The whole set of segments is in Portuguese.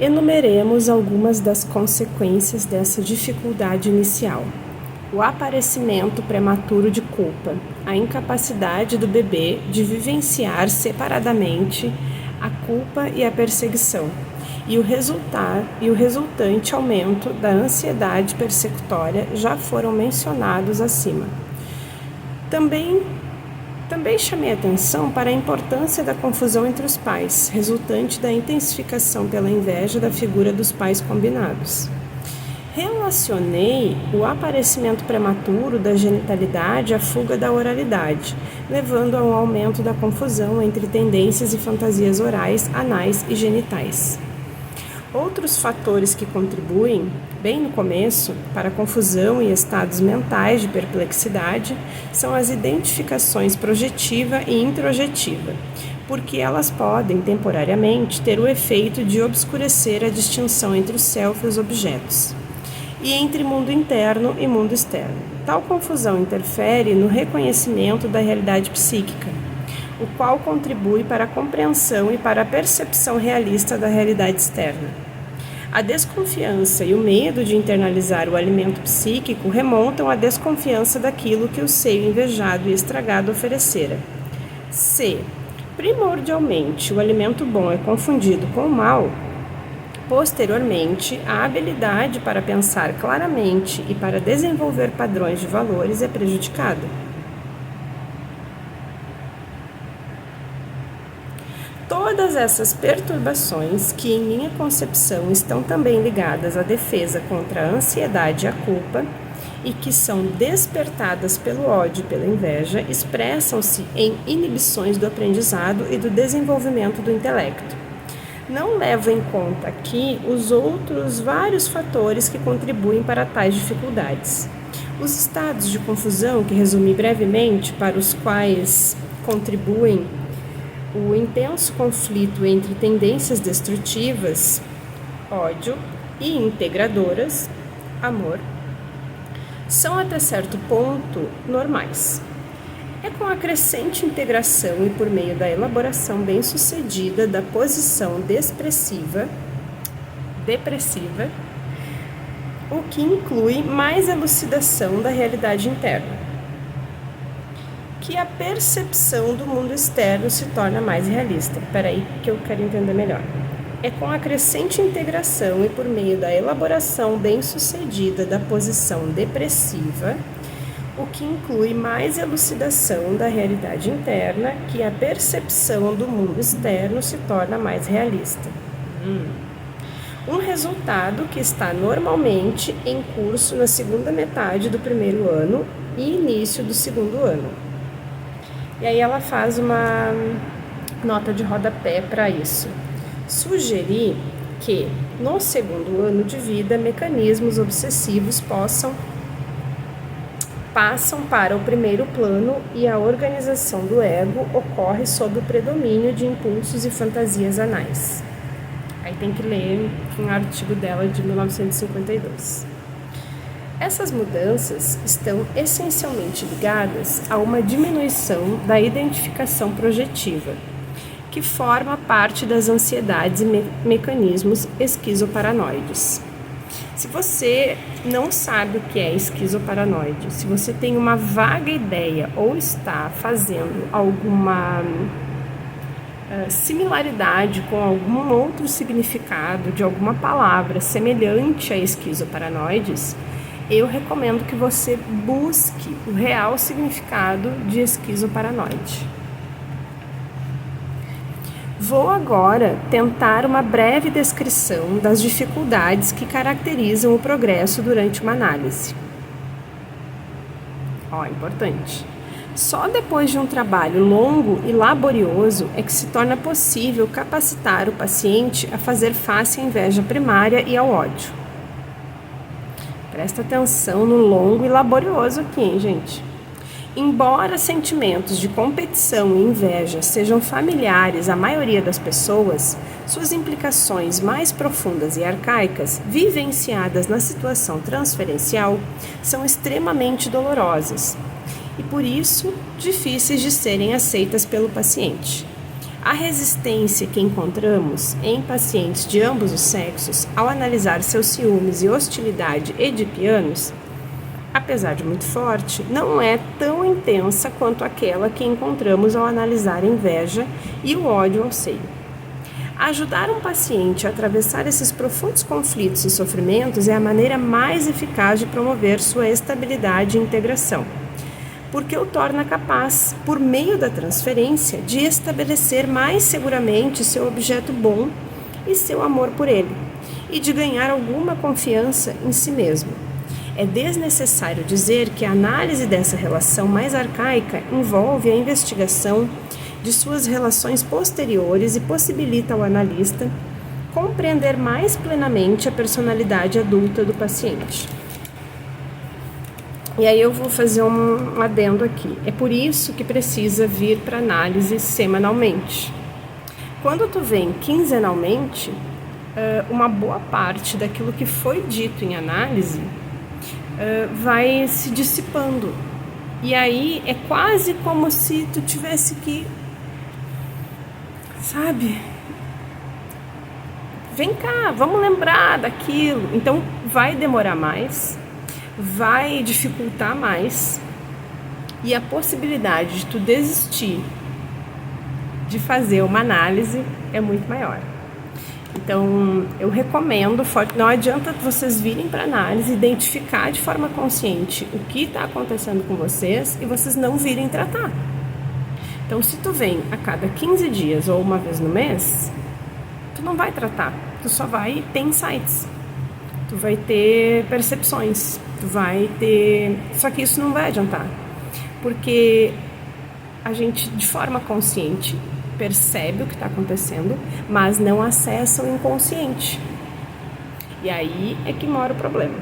Enumeremos algumas das consequências dessa dificuldade inicial. O aparecimento prematuro de culpa, a incapacidade do bebê de vivenciar separadamente a culpa e a perseguição, e o resultante aumento da ansiedade persecutória já foram mencionados acima. Também chamei atenção para a importância da confusão entre os pais, resultante da intensificação pela inveja da figura dos pais combinados. Relacionei o aparecimento prematuro da genitalidade à fuga da oralidade, levando a um aumento da confusão entre tendências e fantasias orais, anais e genitais. Outros fatores que contribuem, bem no começo, para a confusão e estados mentais de perplexidade são as identificações projetiva e introjetiva, porque elas podem, temporariamente, ter o efeito de obscurecer a distinção entre o self e os objetos, e entre mundo interno e mundo externo. Tal confusão interfere no reconhecimento da realidade psíquica, o qual contribui para a compreensão e para a percepção realista da realidade externa. A desconfiança e o medo de internalizar o alimento psíquico remontam à desconfiança daquilo que o seio invejado e estragado oferecera. Se, primordialmente, o alimento bom é confundido com o mal, posteriormente, a habilidade para pensar claramente e para desenvolver padrões de valores é prejudicada. Todas essas perturbações, que em minha concepção estão também ligadas à defesa contra a ansiedade e a culpa, e que são despertadas pelo ódio e pela inveja, expressam-se em inibições do aprendizado e do desenvolvimento do intelecto. Não levo em conta aqui os outros vários fatores que contribuem para tais dificuldades. Os estados de confusão, que resumi brevemente, para os quais contribuem o intenso conflito entre tendências destrutivas, ódio, e integradoras, amor, são até certo ponto normais. É com a crescente integração e por meio da elaboração bem-sucedida da posição depressiva, o que inclui mais elucidação da realidade interna, que a percepção do mundo externo se torna mais realista. Espera aí que eu quero entender melhor. É com a crescente integração e por meio da elaboração bem-sucedida da posição depressiva, o que inclui mais elucidação da realidade interna, que a percepção do mundo externo se torna mais realista. Um resultado que está normalmente em curso na segunda metade do primeiro ano e início do segundo ano. E aí ela faz uma nota de rodapé para isso. Sugeri que, no segundo ano de vida, mecanismos obsessivos passam para o primeiro plano e a organização do ego ocorre sob o predomínio de impulsos e fantasias anais. Aí tem que ler um artigo dela de 1952. Essas mudanças estão essencialmente ligadas a uma diminuição da identificação projetiva, que forma parte das ansiedades e mecanismos esquizoparanoides. Se você não sabe o que é esquizoparanoide, se você tem uma vaga ideia ou está fazendo alguma similaridade com algum outro significado de alguma palavra semelhante a esquizoparanoides, eu recomendo que você busque o real significado de esquizoparanoide. Vou agora tentar uma breve descrição das dificuldades que caracterizam o progresso durante uma análise. Importante. Só depois de um trabalho longo e laborioso é que se torna possível capacitar o paciente a fazer face à inveja primária e ao ódio. Presta atenção no longo e laborioso aqui, hein, gente? Embora sentimentos de competição e inveja sejam familiares à maioria das pessoas, suas implicações mais profundas e arcaicas, vivenciadas na situação transferencial, são extremamente dolorosas e, por isso, difíceis de serem aceitas pelo paciente. A resistência que encontramos em pacientes de ambos os sexos ao analisar seus ciúmes e hostilidade edipianos, apesar de muito forte, não é tão intensa quanto aquela que encontramos ao analisar a inveja e o ódio ao seio. Ajudar um paciente a atravessar esses profundos conflitos e sofrimentos é a maneira mais eficaz de promover sua estabilidade e integração, porque o torna capaz, por meio da transferência, de estabelecer mais seguramente seu objeto bom e seu amor por ele, e de ganhar alguma confiança em si mesmo. É desnecessário dizer que a análise dessa relação mais arcaica envolve a investigação de suas relações posteriores e possibilita ao analista compreender mais plenamente a personalidade adulta do paciente. E aí eu vou fazer um adendo aqui. É por isso que precisa vir para análise semanalmente. Quando tu vem quinzenalmente, uma boa parte daquilo que foi dito em análise vai se dissipando. E aí é quase como se tu tivesse que, sabe? Vem cá, vamos lembrar daquilo. Então vai demorar mais, vai dificultar mais, e a possibilidade de tu desistir de fazer uma análise é muito maior. Então eu recomendo, não adianta vocês virem para análise, identificar de forma consciente o que está acontecendo com vocês e vocês não virem tratar. Então se tu vem a cada 15 dias ou uma vez no mês, tu não vai tratar, tu só vai ter insights, tu vai ter percepções, tu vai ter... Só que isso não vai adiantar, porque a gente de forma consciente percebe o que está acontecendo, mas não acessa o inconsciente. E aí é que mora o problema.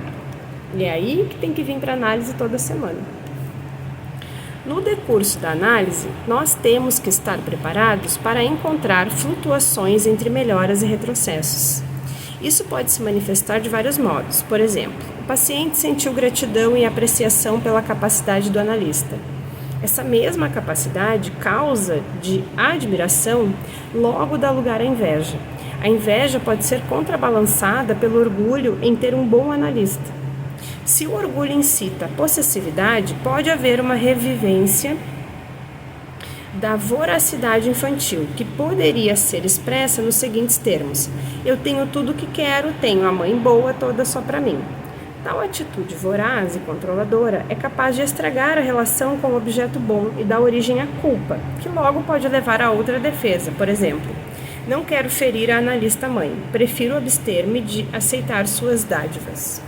E é aí que tem que vir para análise toda semana. No decurso da análise, nós temos que estar preparados para encontrar flutuações entre melhoras e retrocessos. Isso pode se manifestar de vários modos. Por exemplo, o paciente sentiu gratidão e apreciação pela capacidade do analista. Essa mesma capacidade, causa de admiração, logo dá lugar à inveja. A inveja pode ser contrabalançada pelo orgulho em ter um bom analista. Se o orgulho incita a possessividade, pode haver uma revivência da voracidade infantil, que poderia ser expressa nos seguintes termos: eu tenho tudo o que quero, tenho a mãe boa toda só para mim. Tal atitude voraz e controladora é capaz de estragar a relação com o objeto bom e dar origem à culpa, que logo pode levar a outra defesa. Por exemplo, não quero ferir a analista mãe, prefiro abster-me de aceitar suas dádivas.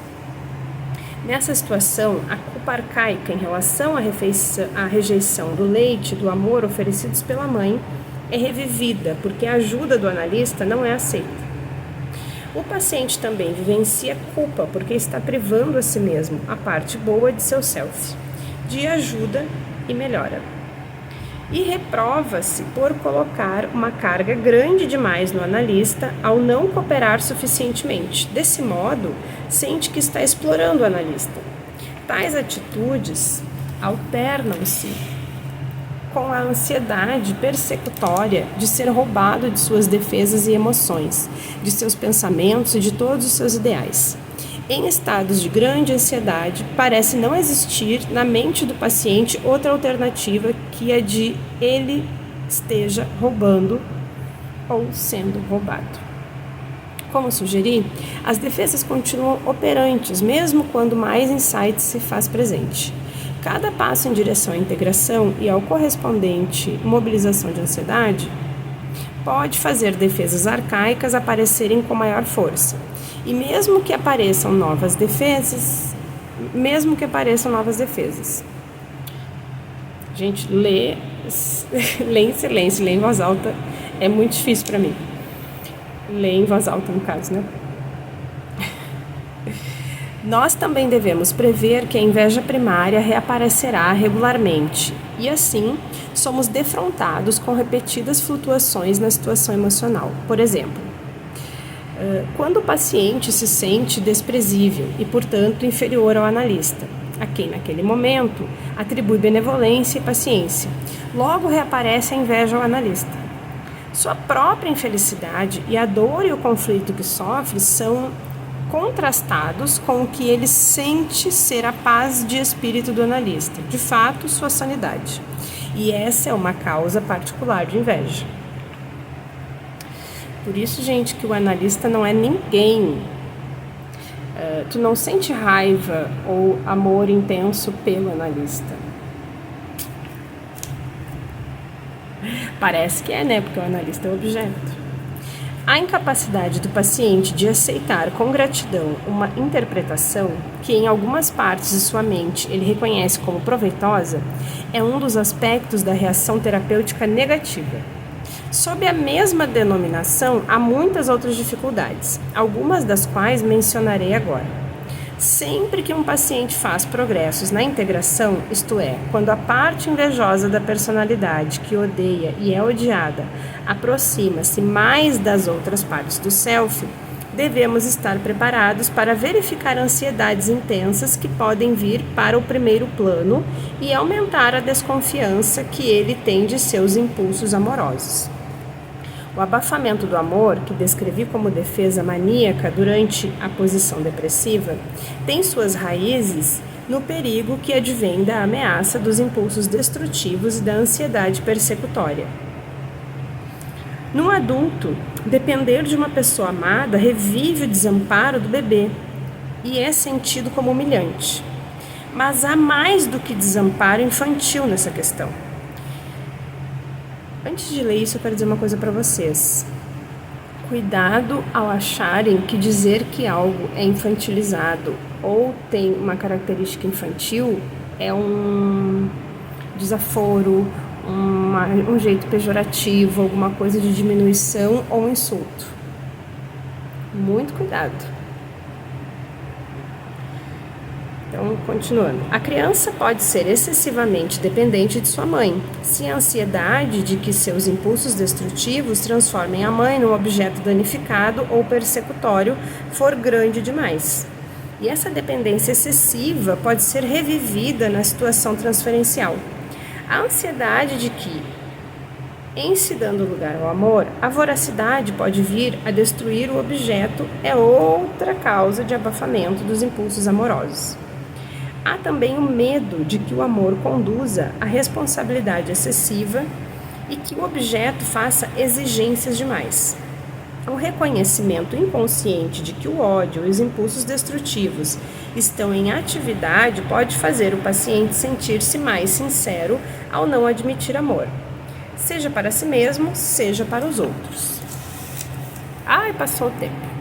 Nessa situação, a culpa arcaica em relação à rejeição do leite e do amor oferecidos pela mãe é revivida, porque a ajuda do analista não é aceita. O paciente também vivencia culpa porque está privando a si mesmo, a parte boa de seu self, de ajuda e melhora. E reprova-se por colocar uma carga grande demais no analista ao não cooperar suficientemente. Desse modo, sente que está explorando o analista. Tais atitudes alternam-se com a ansiedade persecutória de ser roubado de suas defesas e emoções, de seus pensamentos e de todos os seus ideais. Em estados de grande ansiedade, parece não existir na mente do paciente outra alternativa que a de ele esteja roubando ou sendo roubado. Como sugeri, as defesas continuam operantes, mesmo quando mais insights se faz presente. Cada passo em direção à integração e ao correspondente mobilização de ansiedade pode fazer defesas arcaicas aparecerem com maior força. E mesmo que apareçam novas defesas, gente, lê em silêncio, lê em voz alta é muito difícil para mim. Lê em voz alta, no caso, né? Nós também devemos prever que a inveja primária reaparecerá regularmente e, assim, somos defrontados com repetidas flutuações na situação emocional. Por exemplo, quando o paciente se sente desprezível e, portanto, inferior ao analista, a quem, naquele momento, atribui benevolência e paciência, logo reaparece a inveja ao analista. Sua própria infelicidade e a dor e o conflito que sofre são contrastados com o que ele sente ser a paz de espírito do analista, de fato, sua sanidade. E essa é uma causa particular de inveja. Por isso, gente, que o analista não é ninguém. Tu não sente raiva ou amor intenso pelo analista. Parece que é, né? Porque o analista é o objeto. A incapacidade do paciente de aceitar com gratidão uma interpretação que em algumas partes de sua mente ele reconhece como proveitosa é um dos aspectos da reação terapêutica negativa. Sob a mesma denominação, há muitas outras dificuldades, algumas das quais mencionarei agora. Sempre que um paciente faz progressos na integração, isto é, quando a parte invejosa da personalidade que odeia e é odiada aproxima-se mais das outras partes do self, devemos estar preparados para verificar ansiedades intensas que podem vir para o primeiro plano e aumentar a desconfiança que ele tem de seus impulsos amorosos. O abafamento do amor, que descrevi como defesa maníaca durante a posição depressiva, tem suas raízes no perigo que advém da ameaça dos impulsos destrutivos e da ansiedade persecutória. Num adulto, depender de uma pessoa amada revive o desamparo do bebê e é sentido como humilhante. Mas há mais do que desamparo infantil nessa questão. Antes de ler isso, eu quero dizer uma coisa para vocês. Cuidado ao acharem que dizer que algo é infantilizado ou tem uma característica infantil é um desaforo, um jeito pejorativo, alguma coisa de diminuição ou um insulto. Muito cuidado. Então, continuando. A criança pode ser excessivamente dependente de sua mãe, se a ansiedade de que seus impulsos destrutivos transformem a mãe num objeto danificado ou persecutório for grande demais. E essa dependência excessiva pode ser revivida na situação transferencial. A ansiedade de que, em se dando lugar ao amor, a voracidade pode vir a destruir o objeto é outra causa de abafamento dos impulsos amorosos. Há também o medo de que o amor conduza à responsabilidade excessiva e que o objeto faça exigências demais. O reconhecimento inconsciente de que o ódio e os impulsos destrutivos estão em atividade pode fazer o paciente sentir-se mais sincero ao não admitir amor, seja para si mesmo, seja para os outros. Ai, passou o tempo.